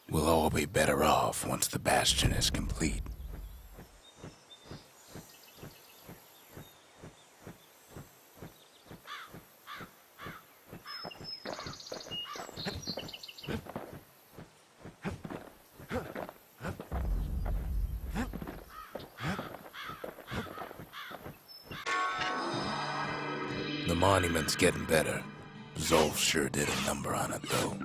We'll all be better off once the bastion is complete. The monument's getting better. Zolf sure did a number on it, though.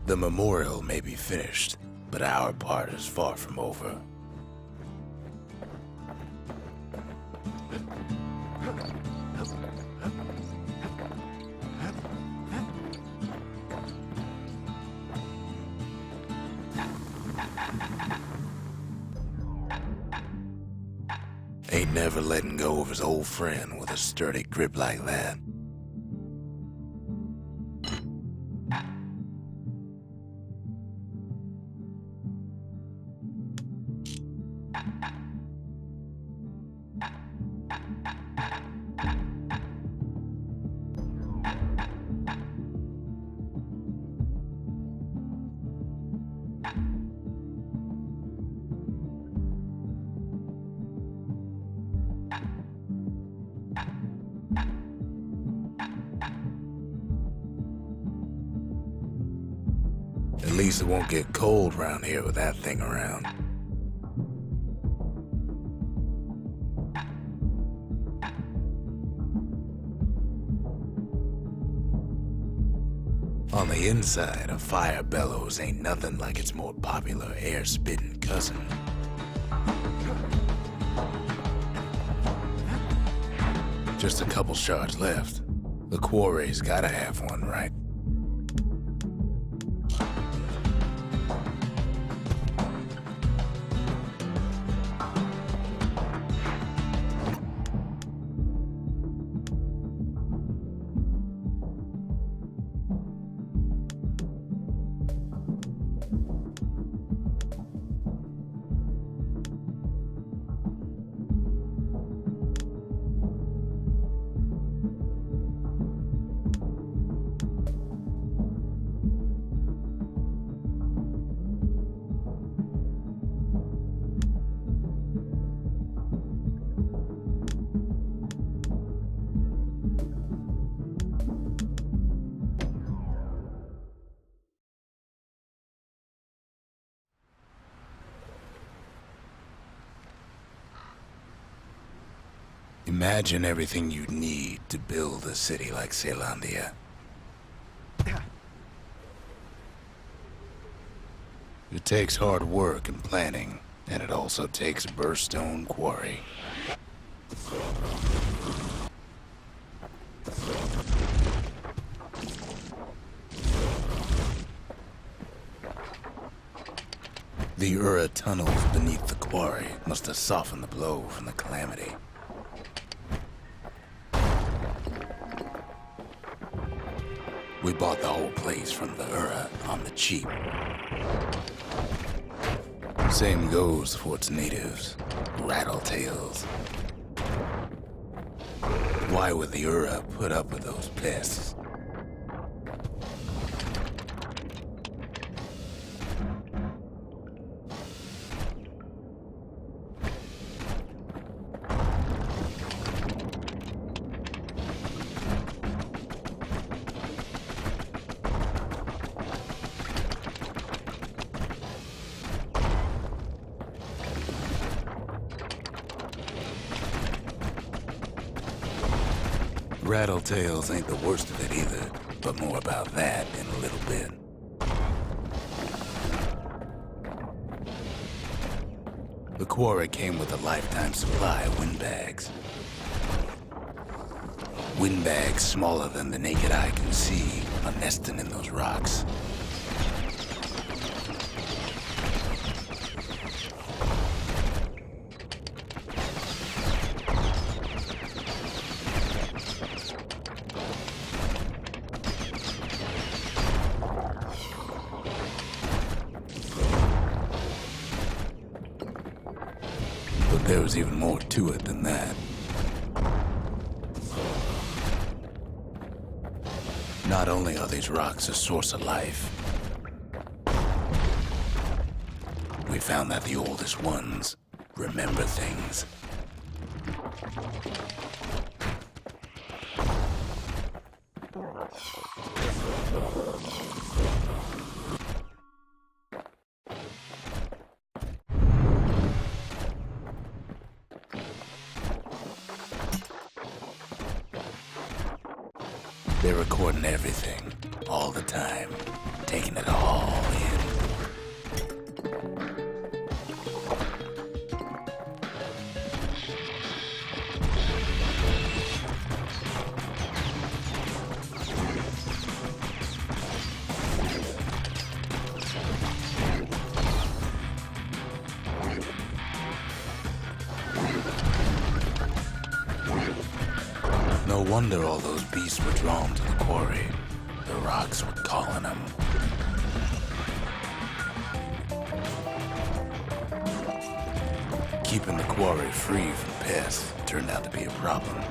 The memorial may be finished, but our part is far from over. Ain't never letting go of his old friend with a sturdy grip like that. At least it won't get cold around here with that thing around. On the inside, a fire bellows ain't nothing like its more popular air-spitting cousin. Just a couple shards left. The quarry's gotta have one, right? Imagine everything you'd need to build a city like Zealandia. It takes hard work and planning, and it also takes a burstone quarry. The Ura tunnels beneath the quarry must have softened the blow from the calamity. We bought the whole place from the Ura on the cheap. Same goes for its natives, rattletails. Why would the Ura put up with those pests? Rattletails ain't the worst of it either, but more about that in a little bit. The quarry came with a lifetime supply of windbags. Windbags smaller than the naked eye can see are nesting in those rocks. There was even more to it than that. Not only are these rocks a source of life, we found that the oldest ones remember things. They're recording everything, all the time, taking it all in. No wonder all those beasts were drawn to the quarry. The rocks were calling them. Keeping the quarry free from pests turned out to be a problem.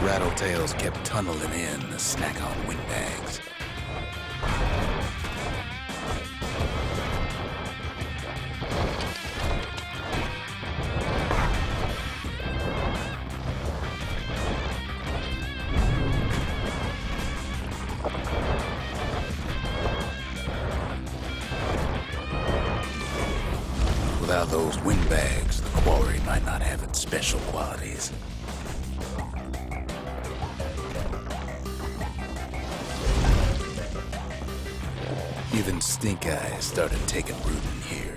Rattletails kept tunneling in to snack on windbags. Without those windbags, the quarry might not have its special qualities. Even stink eyes started taking root in here.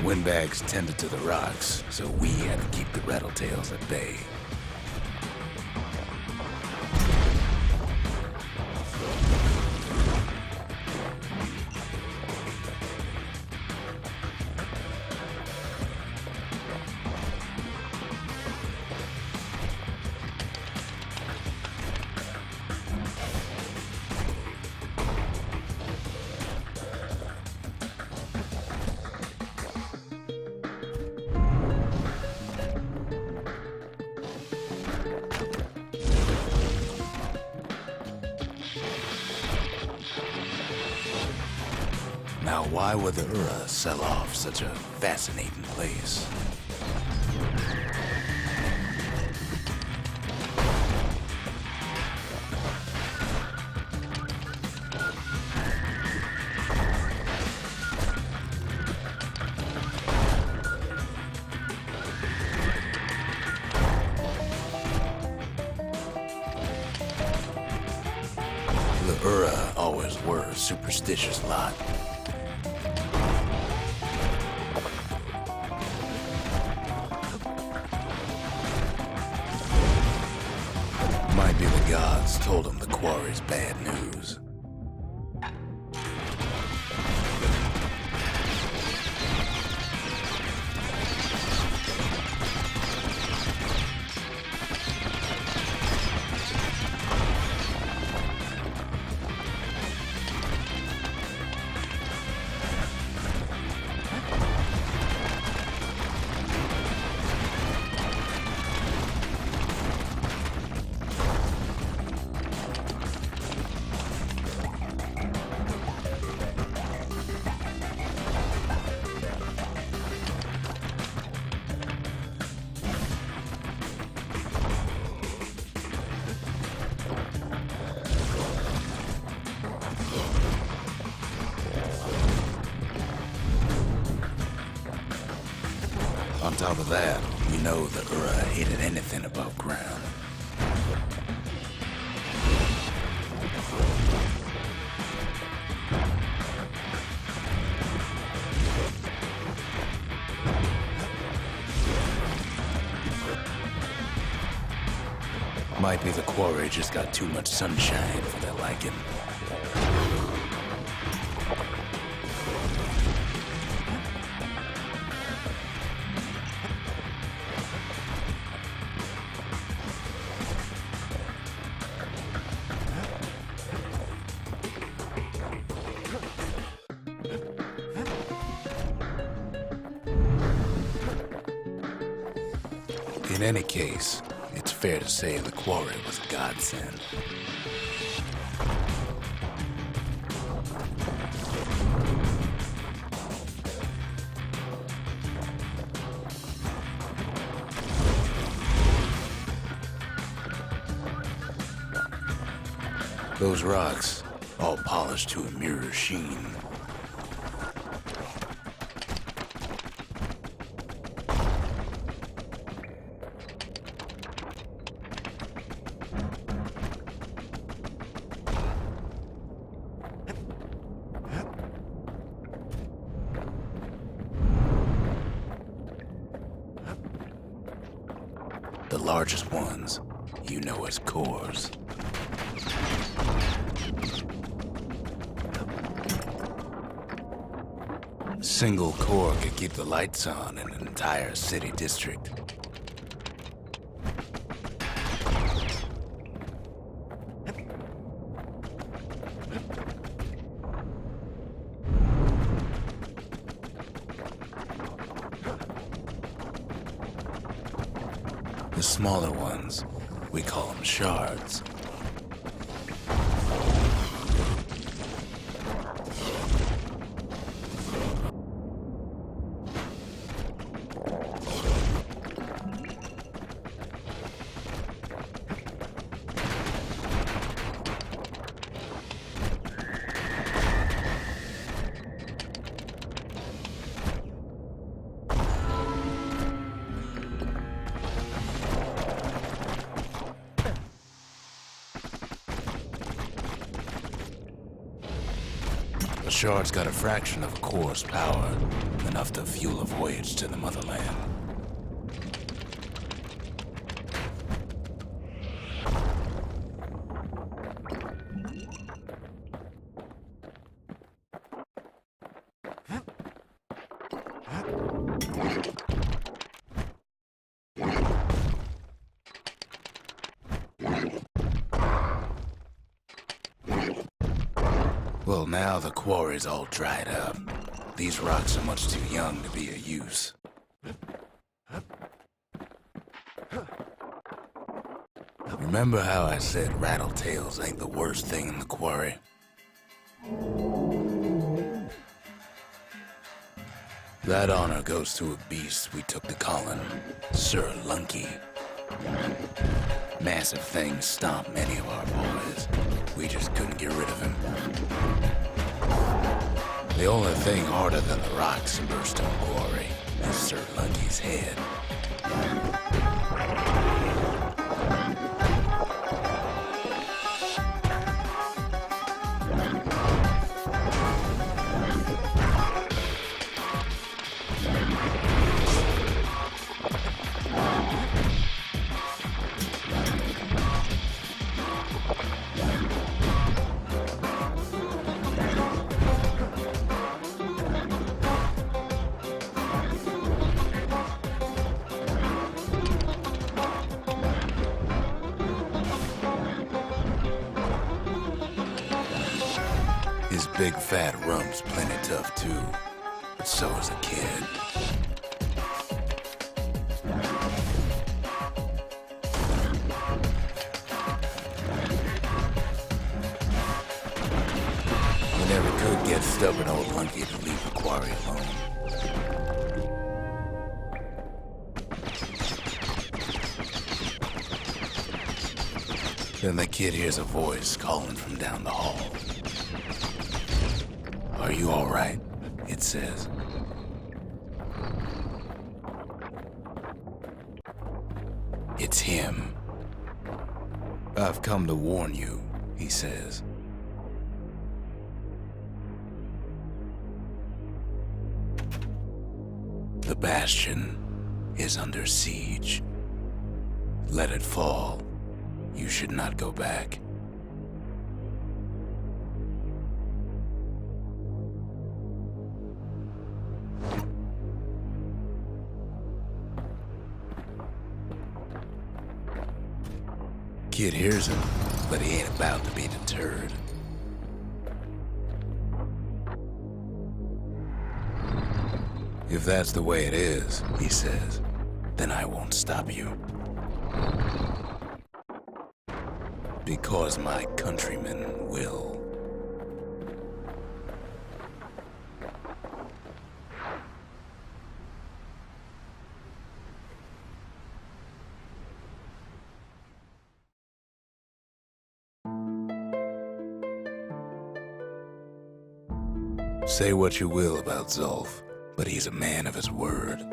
Windbags tended to the rocks, so we had to keep the rattletails at bay. Now, why would the Ura sell off such a fascinating place? The Ura always were a superstitious lot. Might be the gods told him the quarry's bad news. On top of that, we know the Ura hated anything above ground. Might be the quarry just got too much sunshine for their liking. In any case, it's fair to say the quarry was a godsend. Those rocks, all polished to a mirror sheen. The largest ones, you know as cores. A single core could keep the lights on in an entire city district. The smaller ones, we call them shards. The shard's got a fraction of a core's power, enough to fuel a voyage to the motherland. Well, now the quarry's all dried up. These rocks are much too young to be of use. Remember how I said rattletails ain't the worst thing in the quarry? That honor goes to a beast we took to Colin, Sir Lunky. Massive things stomped many of our boys. We just couldn't get rid of him. The only thing harder than the rocks in Burstone Quarry is Sir Lunky's head. His big fat rump's plenty tough too, but so is a kid. We never could get stubborn old Lunky to leave the quarry alone. Then the kid hears a voice calling from down the hall. "Are you all right?" it says. It's him. "I've come to warn you," he says. The bastion is under siege. Let it fall. You should not go back. Kid hears him, but he ain't about to be deterred. If that's the way it is, he says, then I won't stop you. Because my countrymen will. Say what you will about Zulf, but he's a man of his word.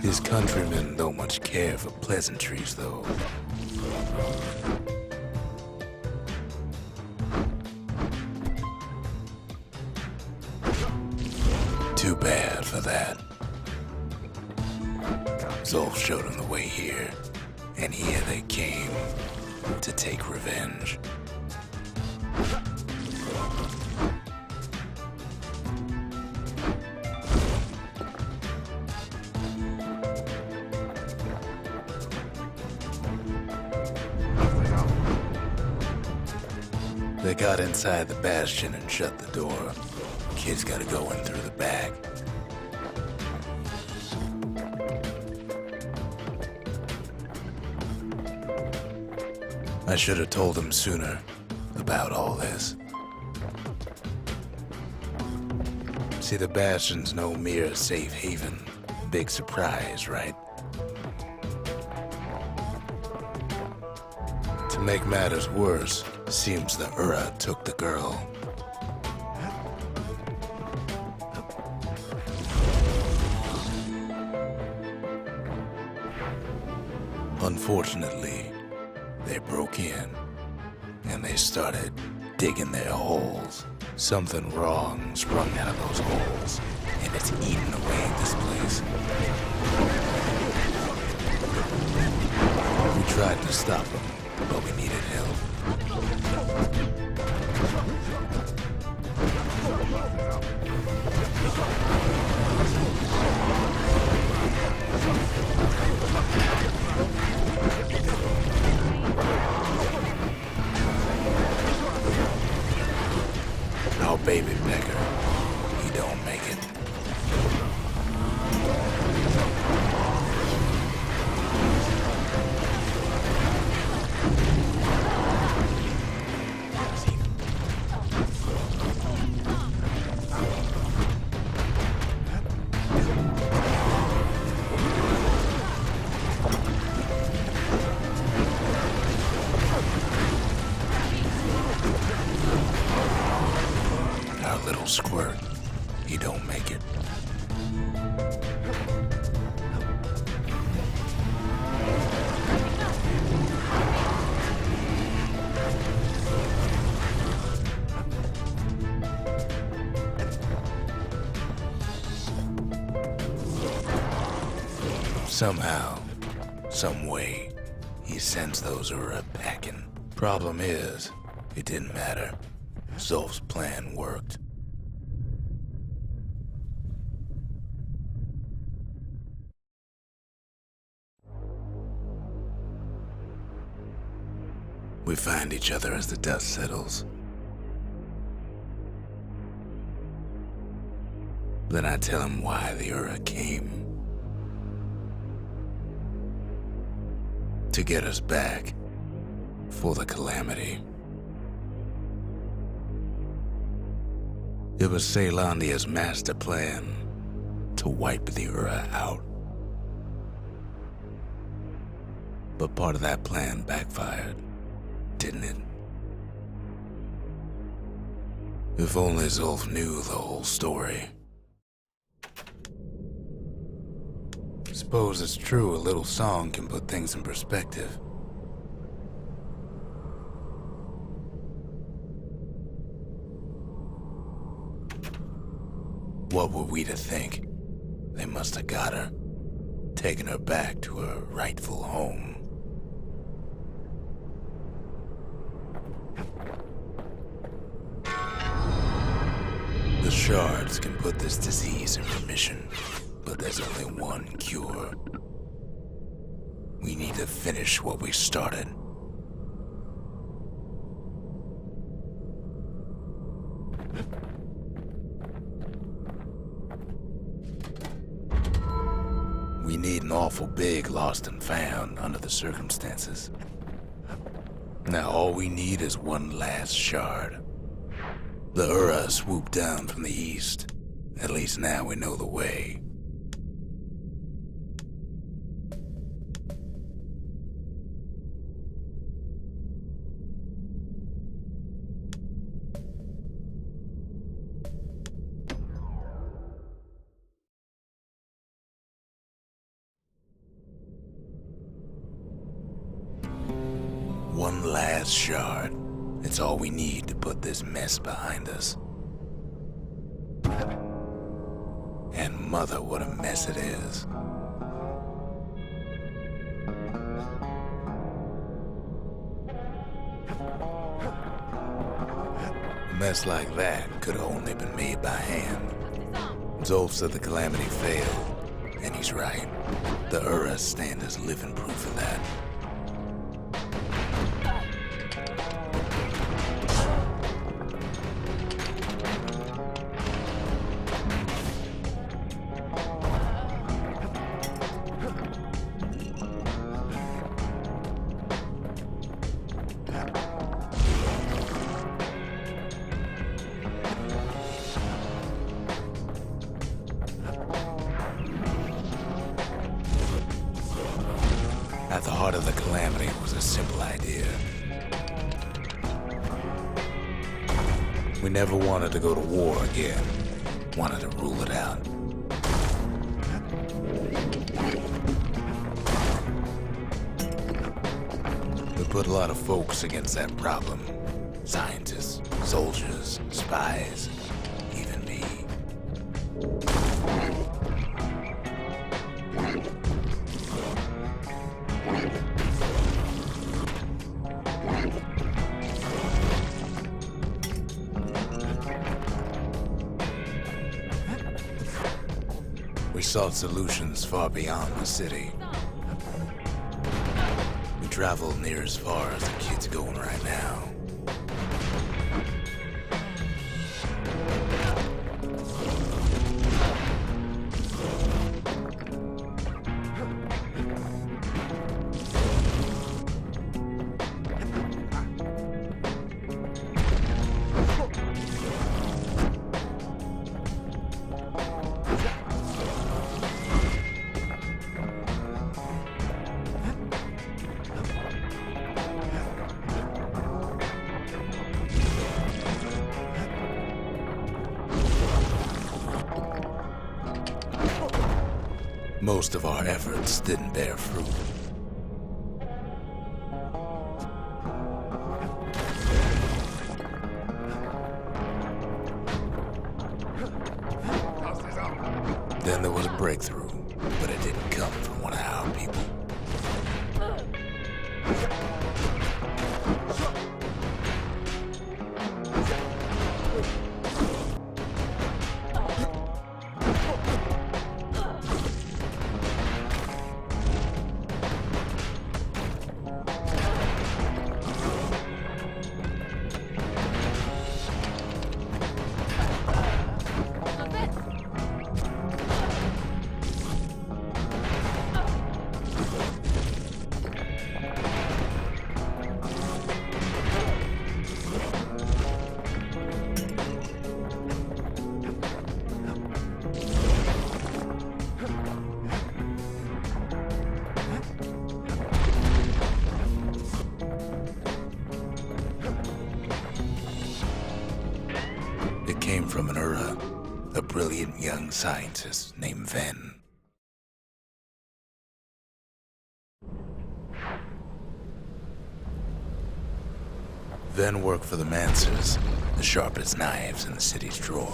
His countrymen don't much care for pleasantries, though. Too bad for that. Zulf showed him the way here, and here they came to take revenge. They got inside the bastion and shut the door. Kid's gotta go in through the back. I should have told him sooner about all this. See, the bastion's no mere safe haven. Big surprise, right? To make matters worse, seems the Ura took the girl. Unfortunately, they broke in, and they started digging their holes. Something wrong sprung out of those holes, and it's eating away this place. We tried to stop them, but we needed help. Our baby pecker, he don't make it. Our little squirt, he don't make it. Somehow, some way, he sends those Ura packing. Problem is, it didn't matter. Zulf's plan worked. We find each other as the dust settles. Then I tell him why the Ura came. To get us back for the calamity. It was Caelandia's master plan to wipe the Ura out. But part of that plan backfired, didn't it? If only Zulf knew the whole story. Suppose it's true a little song can put things in perspective. What were we to think They must have got her, taken her back to her rightful home. The shards can put this disease in remission, but there's only one cure. We need to finish what we started. We need an awful big lost and found under the circumstances. Now all we need is one last shard. The Ura swooped down from the east. At least now we know the way. One last shard. It's all we need to put this mess behind us. And mother, what a mess it is. A mess like that could have only been made by hand. Zolf said the calamity failed, and he's right. The Ura stand as living proof of that. At the heart of the calamity was a simple idea. We never wanted to go to war again. Wanted to rule it out. We put a lot of folks against that problem. Scientists, soldiers, spies, even me. We sought solutions far beyond the city. We traveled near as far as the kid's going right now. Most of our efforts didn't bear fruit. Then there was a breakthrough, but it didn't come from one of our people. It came from an Ura, a brilliant young scientist named Ven. Ven worked for the Mancers, the sharpest knives in the city's drawer.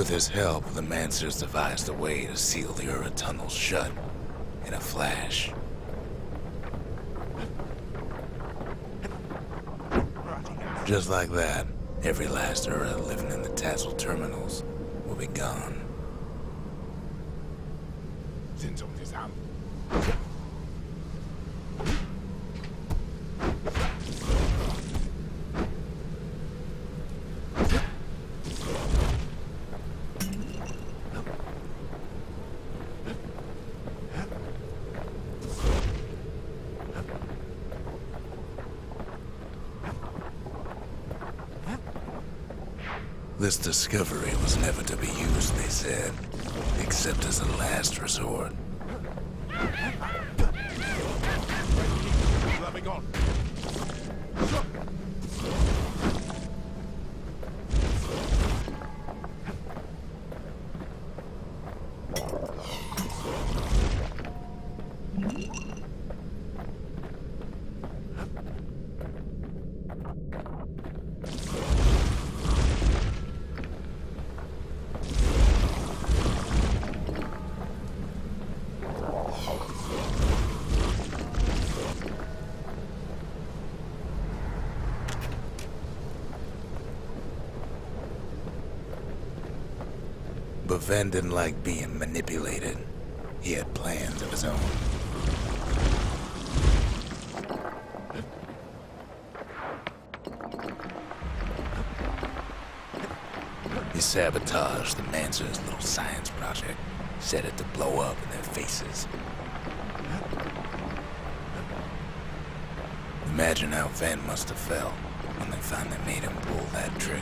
With his help, the Mancers devised a way to seal the Ura tunnels shut in a flash. Just like that, every last Ura living in the Tassel terminals will be gone. This discovery was never to be used, they said, except as a last resort. Let me go. But Ven didn't like being manipulated. He had plans of his own. He sabotaged the Mancer's little science project, set it to blow up in their faces. Imagine how Ven must have felt when they finally made him pull that trigger.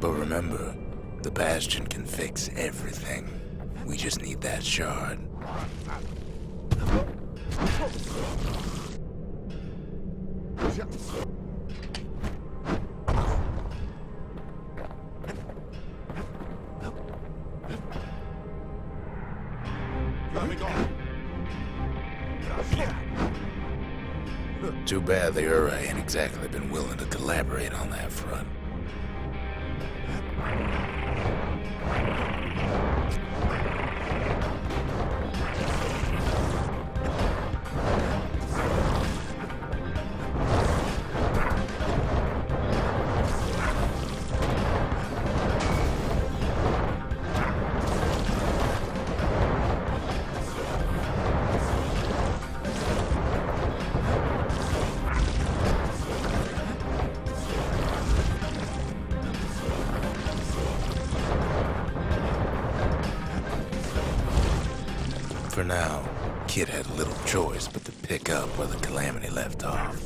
But remember, the bastion can fix everything. We just need that shard. Too bad the Ura ain't exactly been willing to collaborate on that front. For now, Kid had little choice but to pick up where the Calamity left off.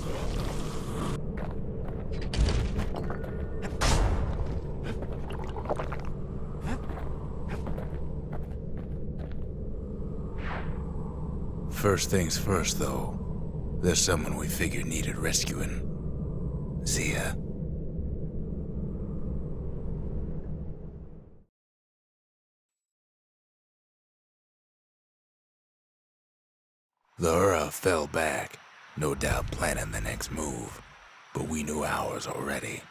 First things first, though. There's someone we figured needed rescuing. Zia. The Ura fell back, no doubt planning the next move, but we knew ours already.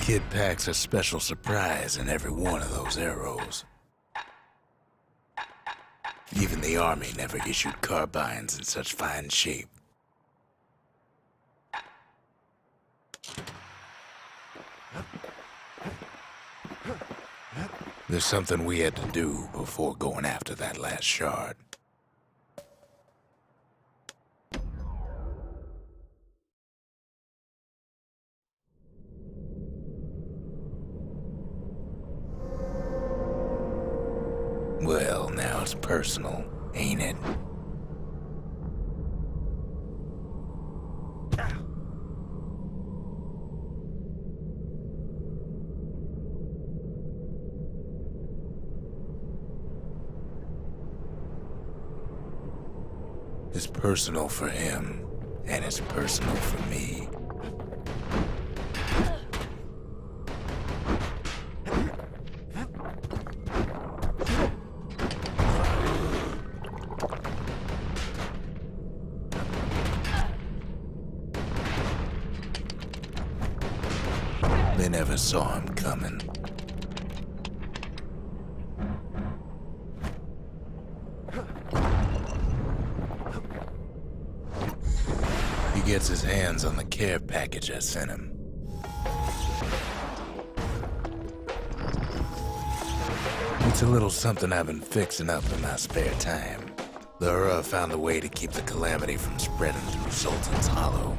Kid packs a special surprise in every one of those arrows. Even the army never issued carbines in such fine shape. There's something we had to do before going after that last shard. Well, now it's personal, ain't it? It's personal for him, and it's personal for me. They never saw him coming. He gets his hands on the care package I sent him. It's a little something I've been fixing up in my spare time. The Ura found a way to keep the calamity from spreading through Sultan's Hollow.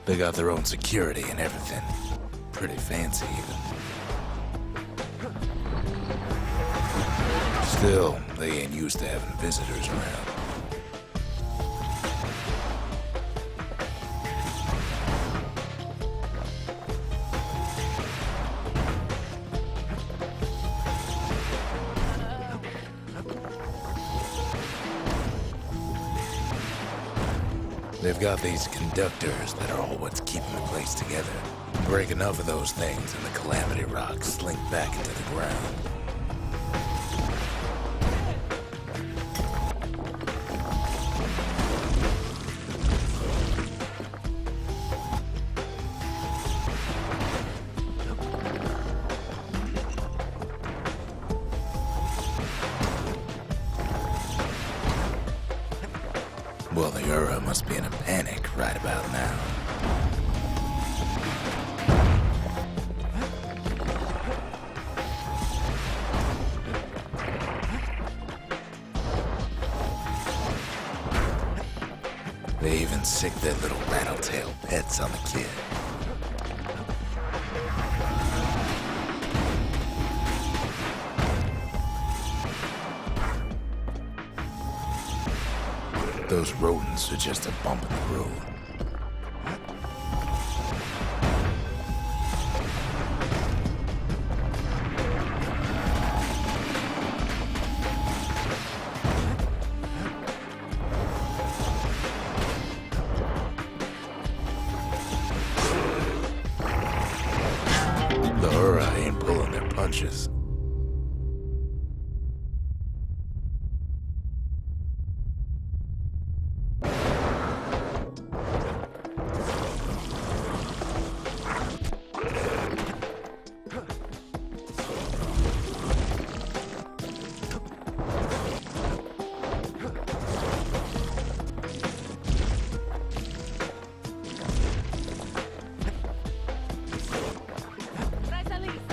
They got their own security and everything. Pretty fancy, even. Still, they ain't used to having visitors around. They've got these conductors that are all what's keeping the place together. Break enough of those things and the calamity rocks slink back into the ground. Well, the Ura must be in a panic right about now. They even sick their little rattletail pets on the kid. Those rodents are just a bump in the road. The Ura ain't pulling their punches.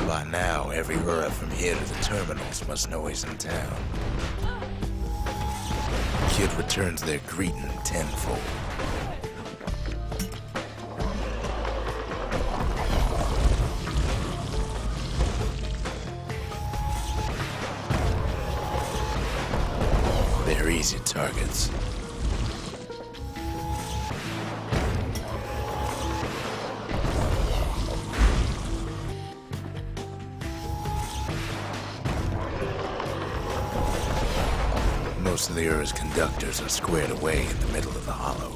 By now, every Ura from here to the terminals must know he's in town. Kid returns their greeting tenfold. They're easy targets. Most of the Ura's conductors are squared away in the middle of the hollow.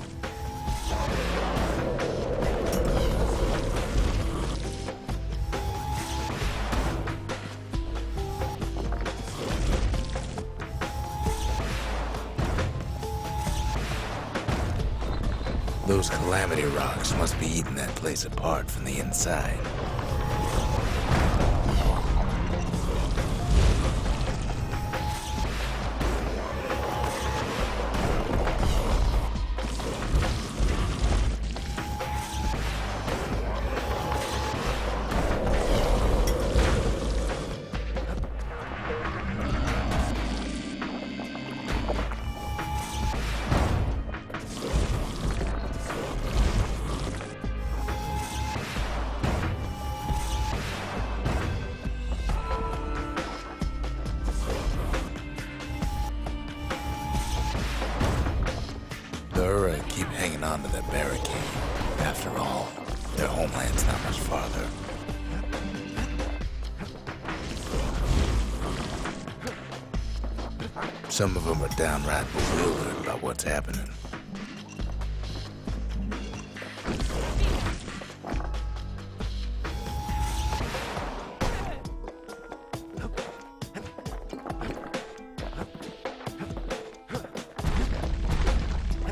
Those calamity rocks must be eating that place apart from the inside. their barricade. After all, their homeland's not much farther. Some of them are downright bewildered about what's happening.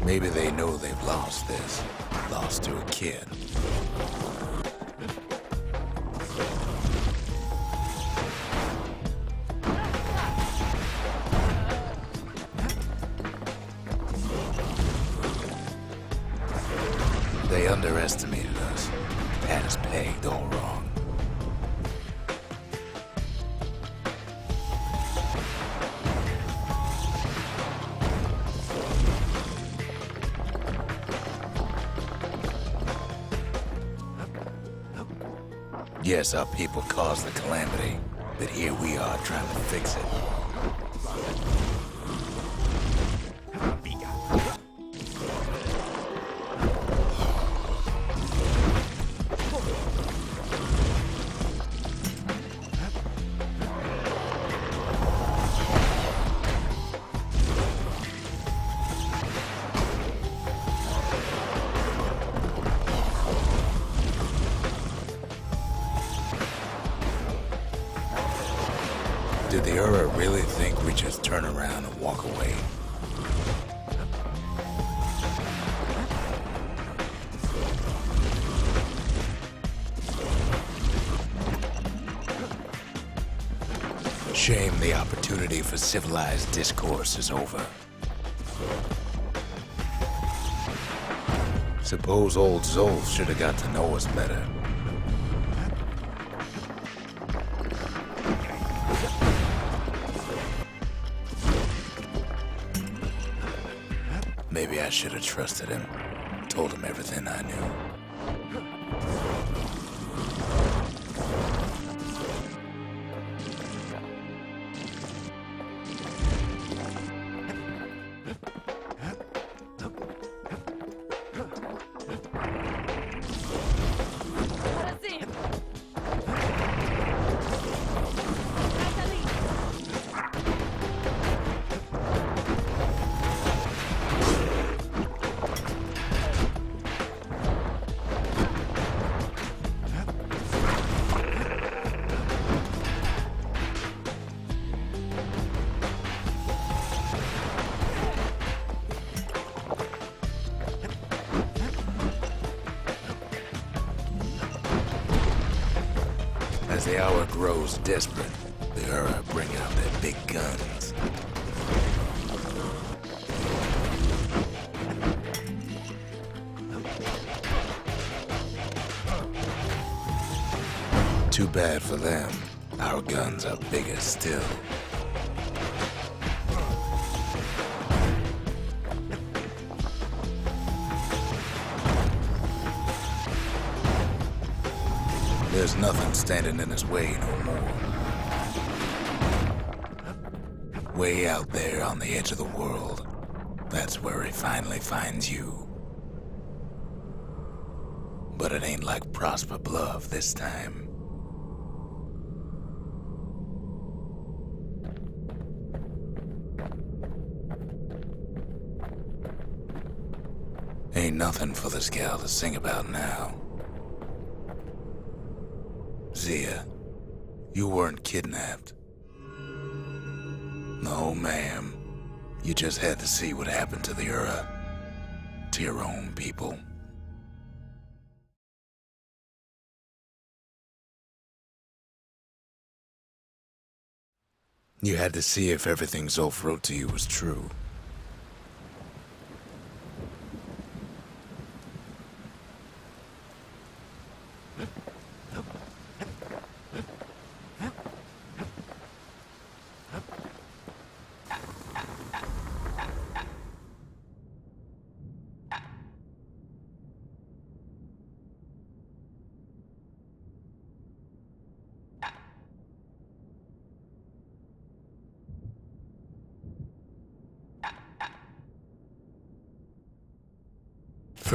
Maybe they know they've lost this. Lost to a kid. They underestimated us. Had us pegged all wrong. Yes, our people caused the calamity, but here we are trying to fix it. Did the Ura really think we just turn around and walk away? Shame the opportunity for civilized discourse is over. Suppose old Zolf should have got to know us better. Maybe I should have trusted him, told him everything I knew. As the hour grows desperate, the Ura bring out their big guns. Too bad for them. Our guns are bigger still. There's nothing standing in his way no more. Way out there on the edge of the world, that's where he finally finds you. But it ain't like Prosper Bluff this time. Ain't nothing for this gal to sing about now. Zia, you weren't kidnapped. No, ma'am. You just had to see what happened to the Ura. To your own people. You had to see if everything Zolf wrote to you was true.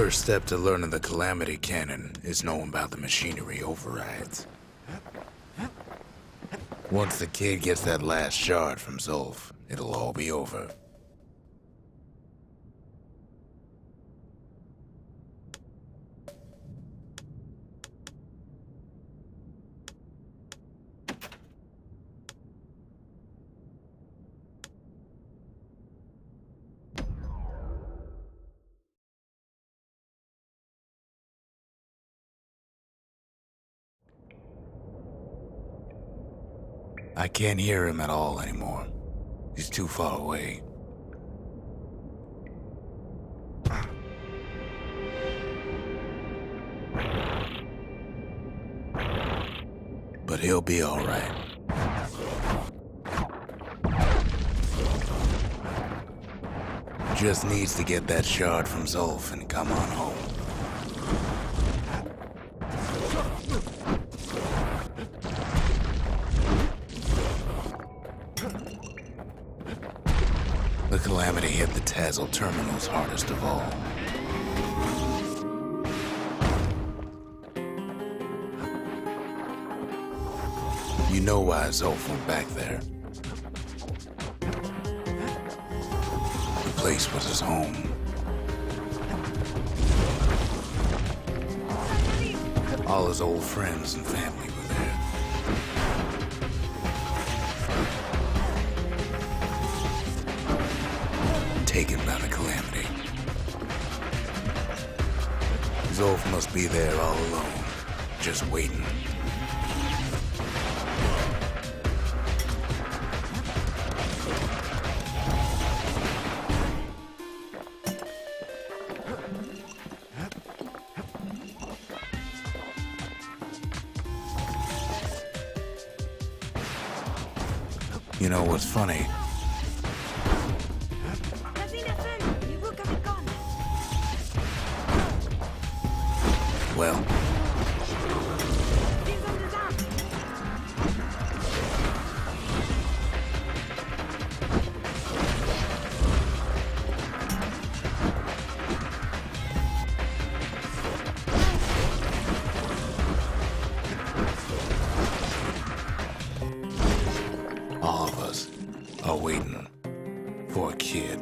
First step to learning the Calamity Cannon is knowing about the machinery overrides. Once the kid gets that last shard from Zulf, it'll all be over. I can't hear him at all anymore. He's too far away. But he'll be all right. Just needs to get that shard from Zulf and come on home. The Calamity hit the Tazzle terminals hardest of all. You know why Zulf went back there. The place was his home. All his old friends and family were there. Taken by the Calamity. Zulf must be there all alone, just waiting. You know what's funny? Well, all of us are waiting for a kid.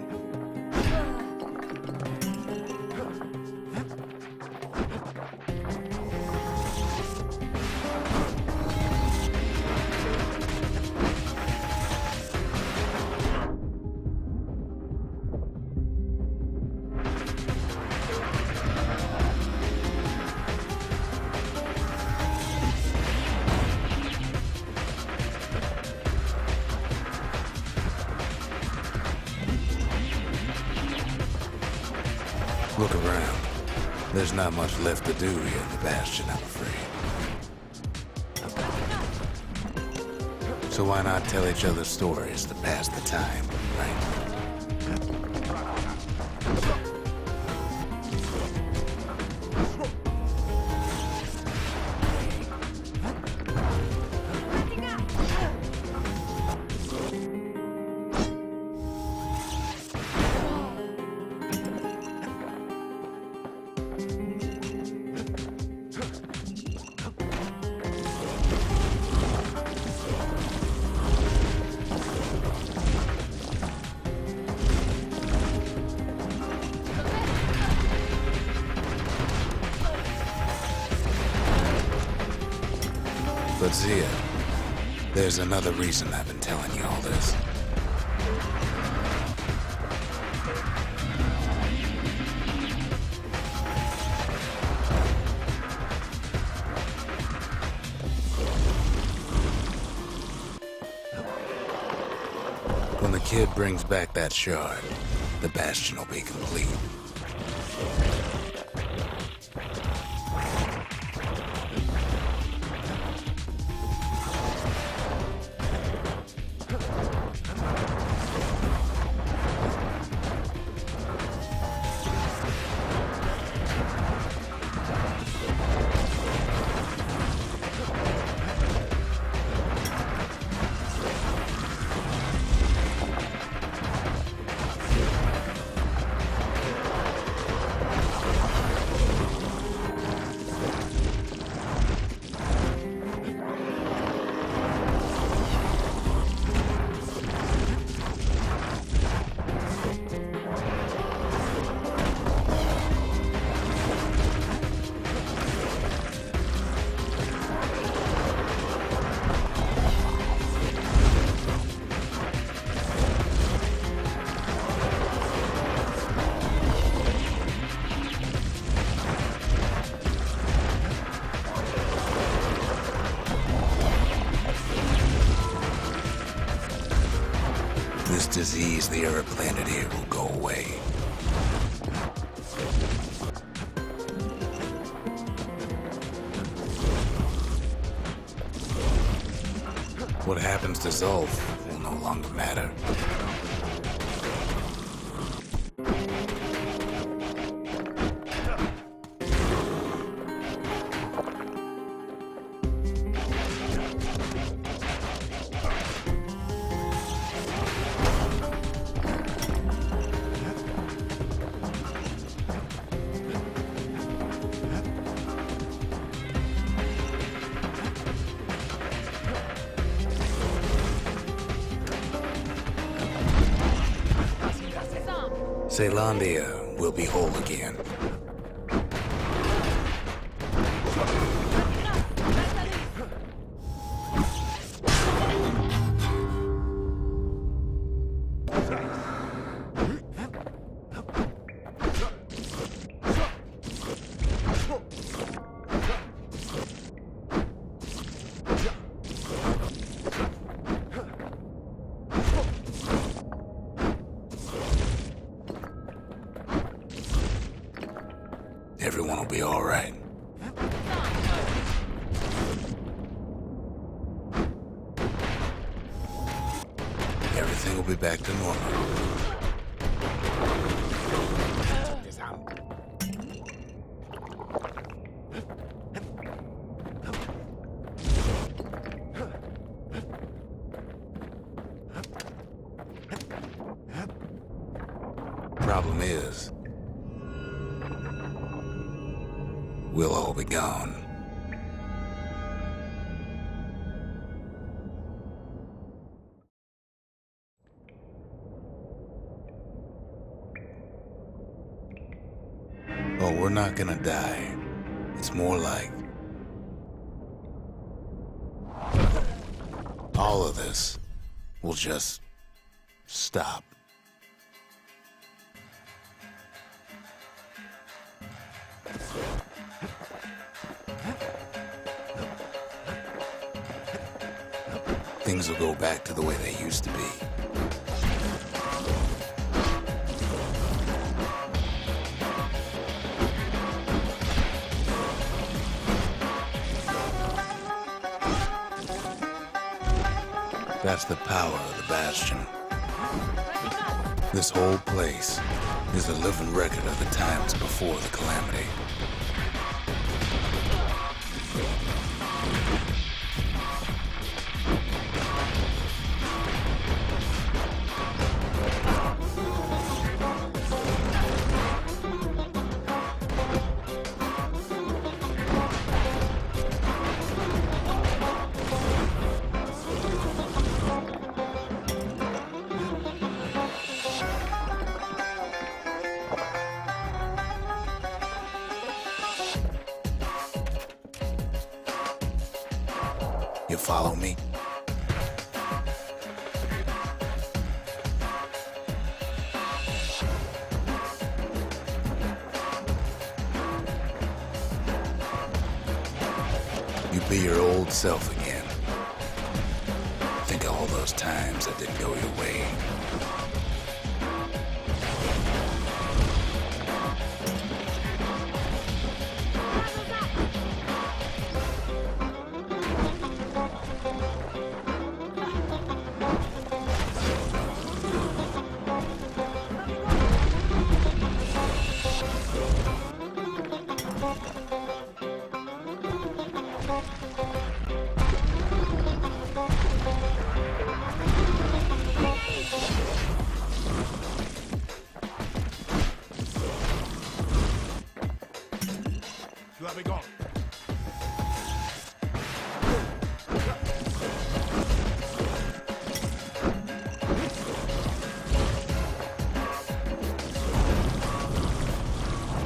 Look around. There's not much left to do here in the bastion, I'm afraid. So why not tell each other stories to pass the time, right? But Zia, there's another reason I've been telling you all this. When the kid brings back that shard, the bastion will be complete. disease the Earth planet here will go away. What happens to Zulf will no longer matter. Zealandia will be whole again. Everyone will be all right. Everything will be back to normal. Problem is, we'll all be gone. Oh, we're not gonna die. It's more like all of this will just stop. Things will go back to the way they used to be. That's the power of the bastion. This whole place is a living record of the times before the calamity. You follow me? You be your old self again. Think of all those times that didn't go your way. Let me go.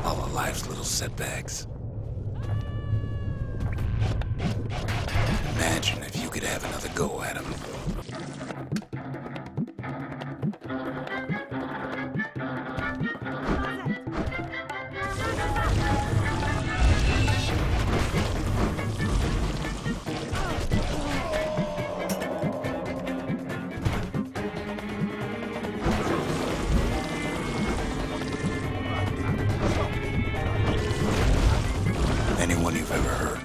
All of life's little setbacks. Imagine if you could have another go at them. you've ever heard.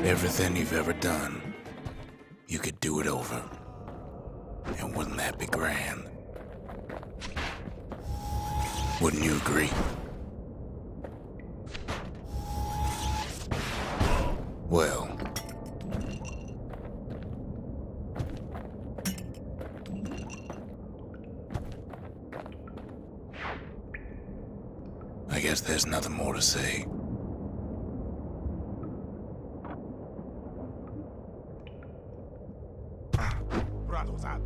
Everything you've ever done, you could do it over. And wouldn't that be grand? Wouldn't you agree? Well, I guess there's nothing more to say. Продолжать.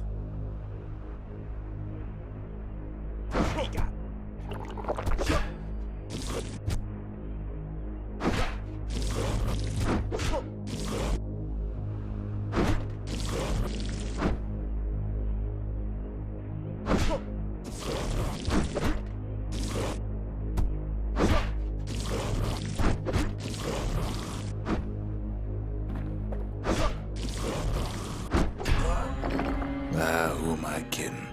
Who am I kidding?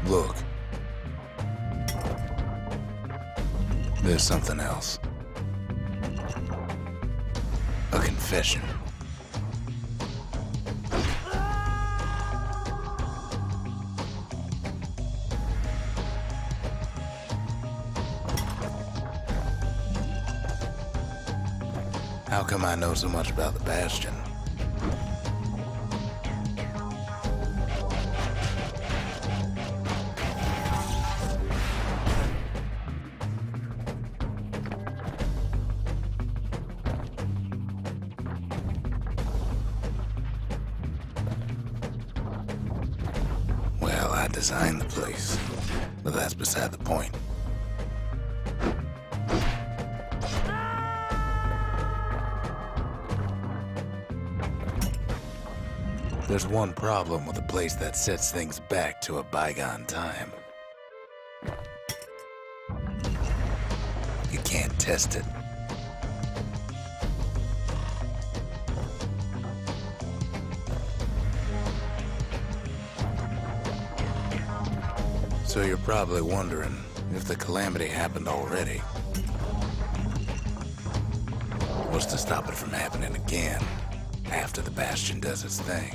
Look. There's something else. A confession. How come I know so much about the bastion? I designed the place, but that's beside the point. There's one problem with a place that sets things back to a bygone time. You can't test it. So you're probably wondering if the calamity happened already. What's to stop it from happening again after the bastion does its thing?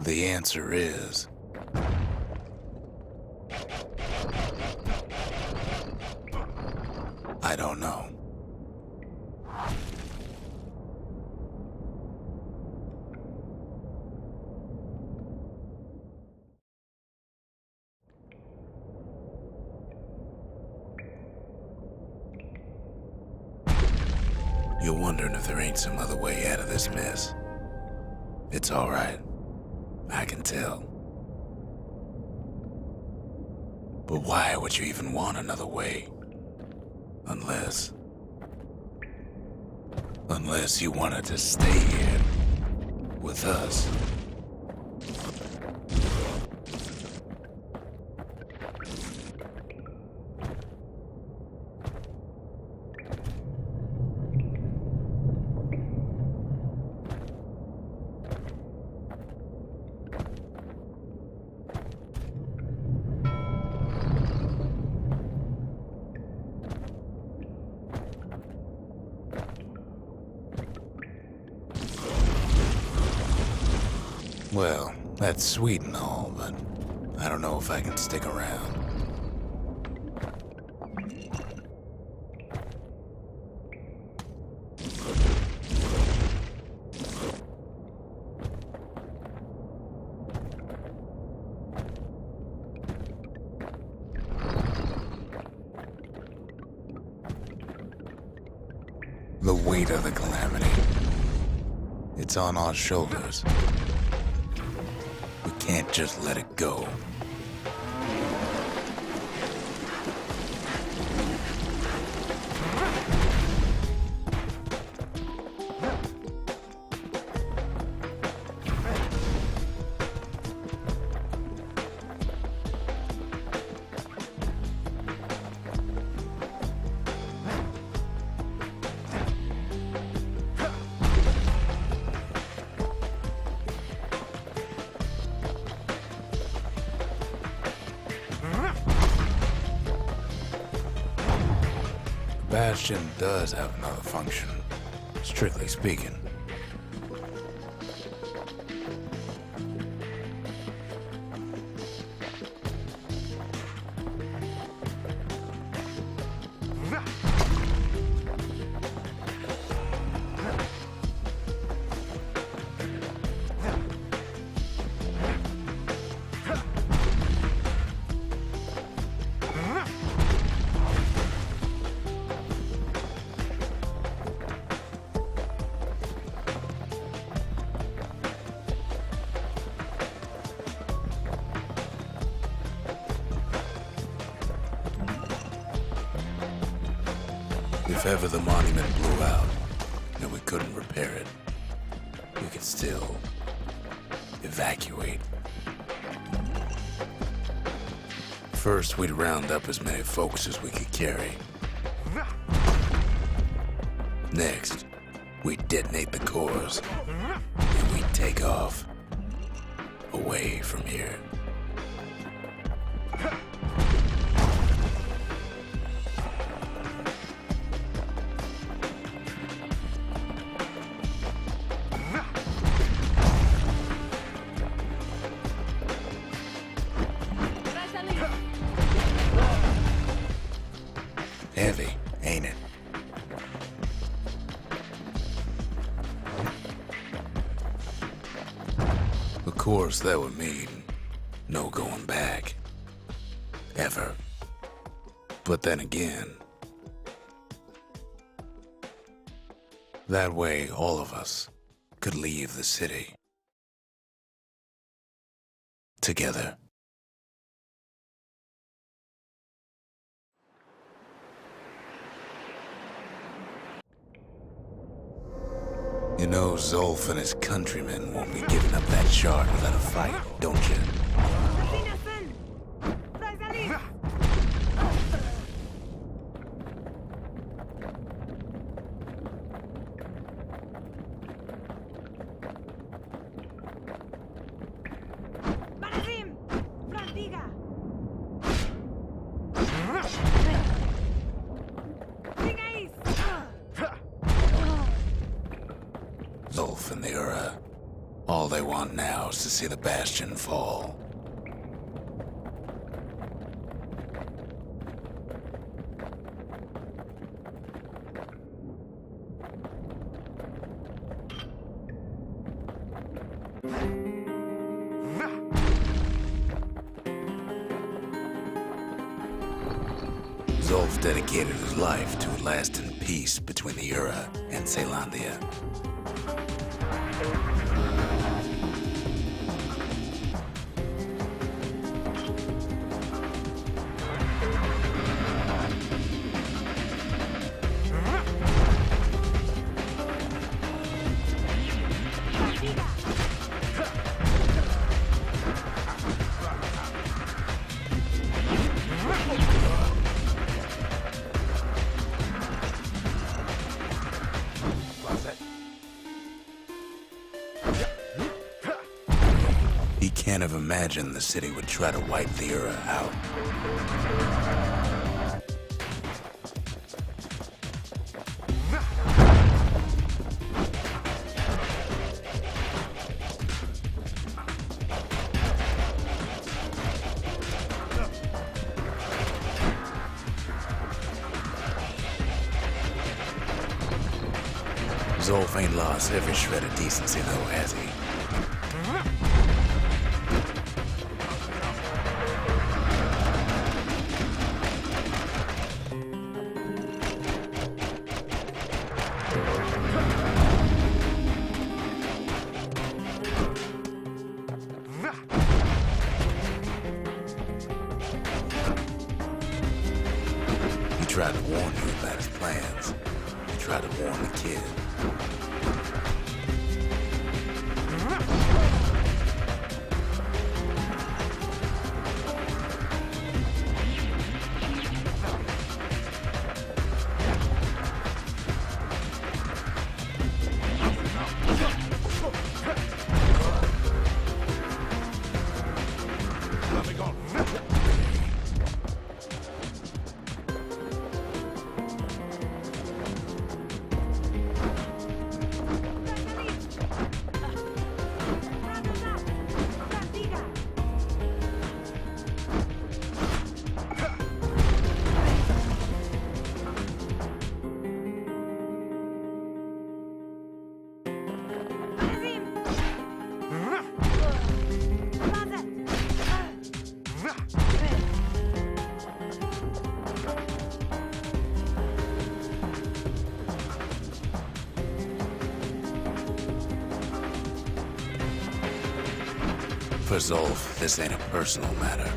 The answer is... I don't know. You're wondering if there ain't some other way out of this mess. It's all right. I can tell. But why would you even want another way? Unless you wanted to stay here with us. Well, that's sweet and all, but I don't know if I can stick around. The weight of the calamity. It's on our shoulders. We can't just let it go. Bastion does have another function, strictly speaking. If ever the monument blew out and we couldn't repair it, we could still evacuate. First, we'd round up as many folks as we could carry. Next, we'd detonate the cores, and we'd take off away from here. Heavy, ain't it? Of course, that would mean no going back. Ever. But then again, that way all of us could leave the city. Together. You know Zolf and his countrymen won't be giving up that shard without a fight, don't you? Zolf and the Ura, all they want now is to see the bastion fall. Zolf dedicated his life to a lasting peace between the Ura and Caelondia. He can't have imagined the city would try to wipe the Ura out. Zolf ain't lost every shred of decency though, has he? in. Let me go. For Zolf, this ain't a personal matter.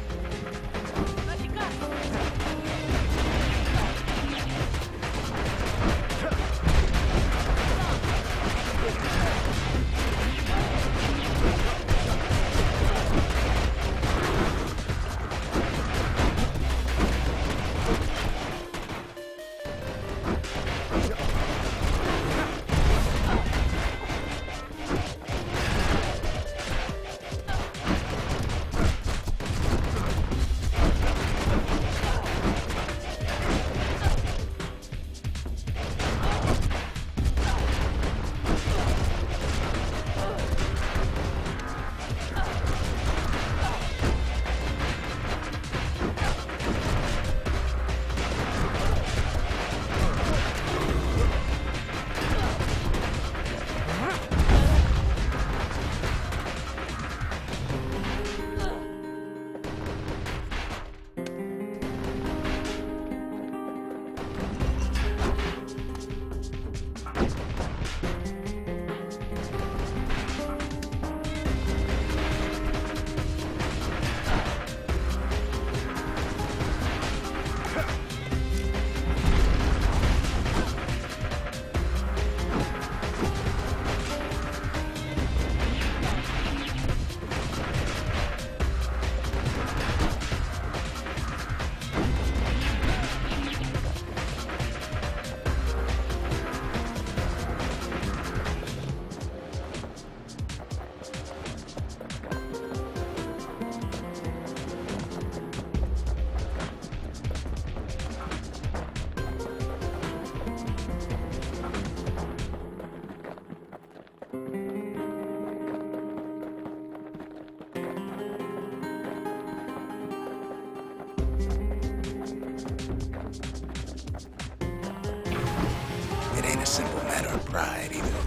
It ain't a simple matter of pride either.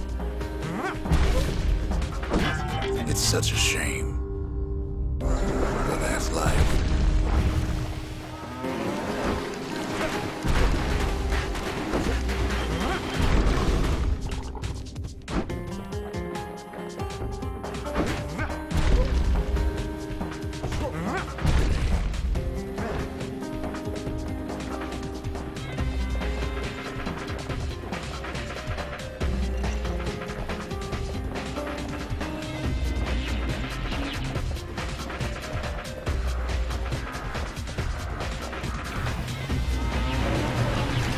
It's such a shame. But that's life.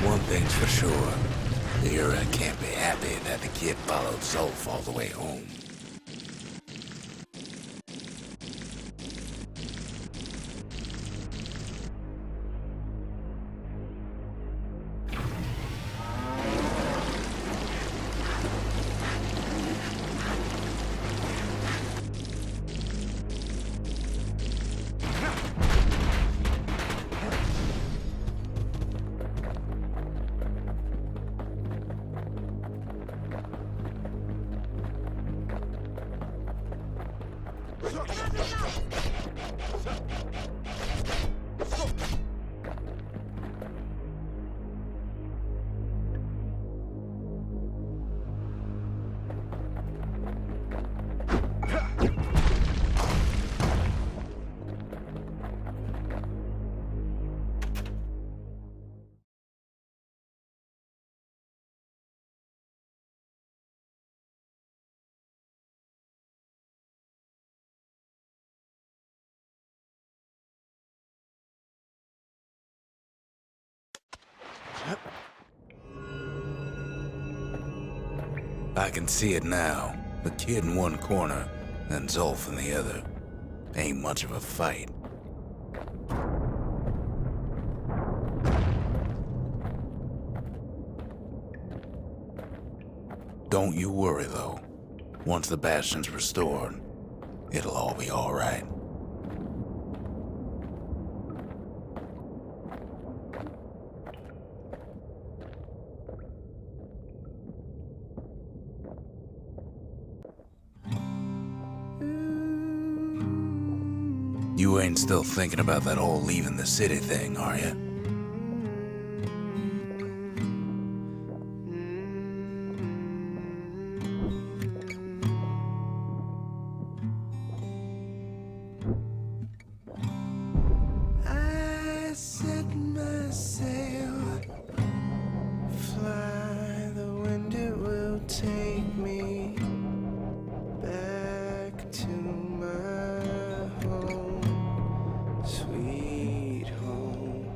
One thing's for sure, the Ura can't be happy that the kid followed Zolf all the way home. I can see it now. The kid in one corner, and Zolf in the other. Ain't much of a fight. Don't you worry, though. Once the bastion's restored, it'll all be all right. You ain't still thinking about that whole leaving the city thing, are you? I set my sail, fly, the wind it will take me back to my home, sweet home.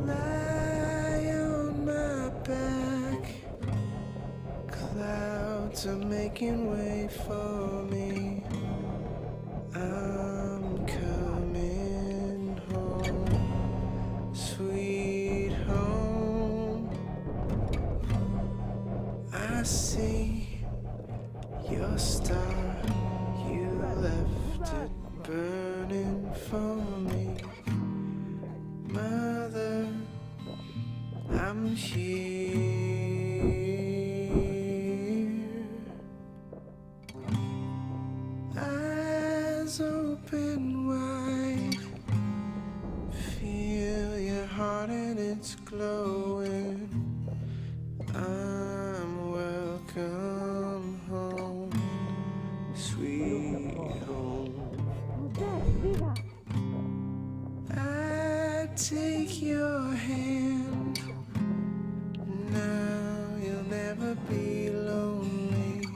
Lie on my back, clouds are making way for me. I'm coming home, sweet home. I see your star, you left it burning for me. Mother, I'm here. Eyes open wide, feel your heart and it's glowing. I'm welcome home, sweet home. I take your hand, now you'll never be lonely.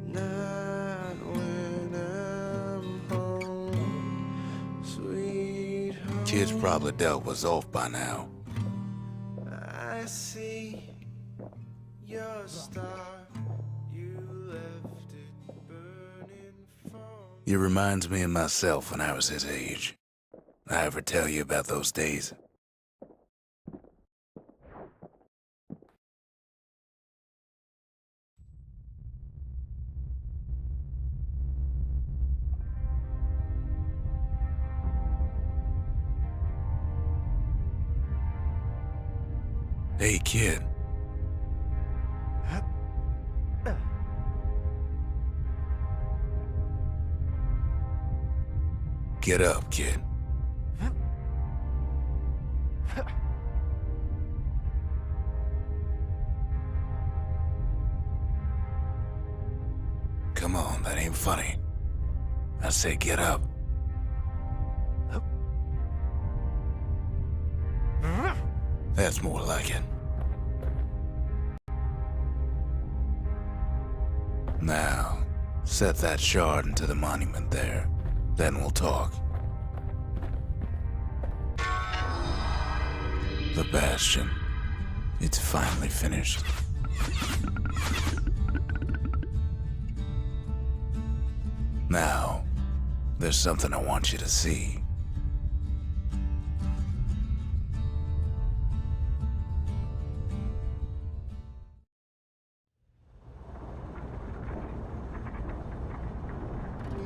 Not when I'm home, sweet home. Kid's probably dealt with Zolf by now. I see your star, you left it burning for me. It reminds me of myself when I was his age. I ever tell you about those days? Hey, kid. Get up, kid. Come on, that ain't funny. I say get up. That's more like it. Now, set that shard into the monument there. Then we'll talk. The bastion. It's finally finished. Now, there's something I want you to see.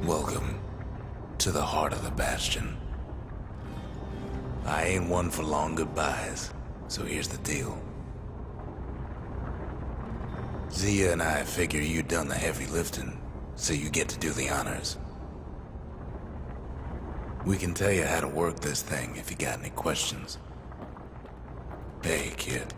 Welcome to the heart of the bastion. I ain't one for long goodbyes, so here's the deal. Zia and I figure you done the heavy lifting, so you get to do the honors. We can tell you how to work this thing if you got any questions. Hey, kid.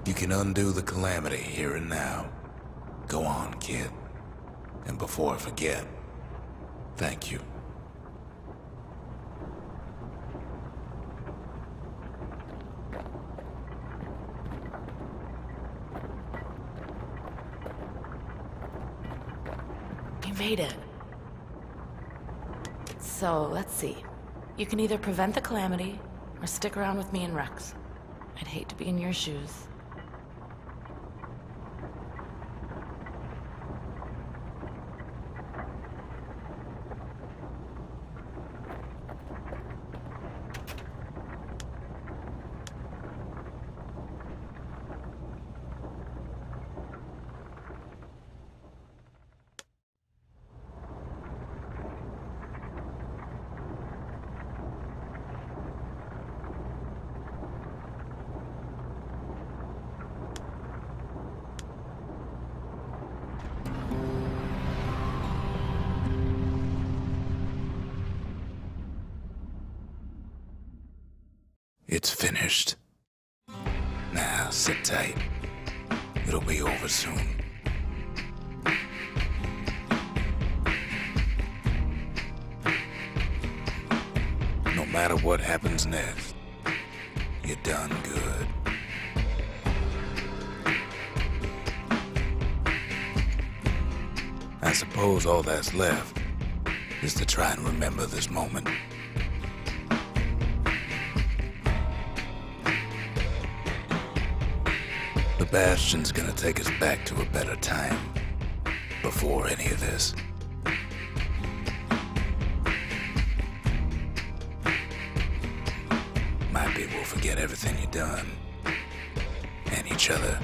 You can undo the calamity here and now. Go on, kid. And before I forget, thank you. We made it. So, let's see. You can either prevent the calamity, or stick around with me and Rex. I'd hate to be in your shoes. It's finished. Now, sit tight. It'll be over soon. No matter what happens next, you're done good. I suppose all that's left is to try and remember this moment. The bastion's gonna take us back to a better time before any of this. Might be we'll forget everything you've done and each other.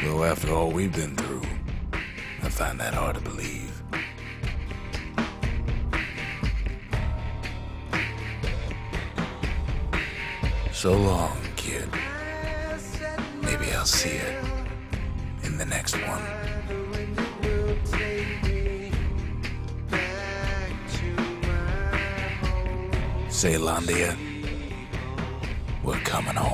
Though after all we've been through, I find that hard to believe. So long, kid. Maybe I'll see you in the next one. Say, Landia, we're coming home.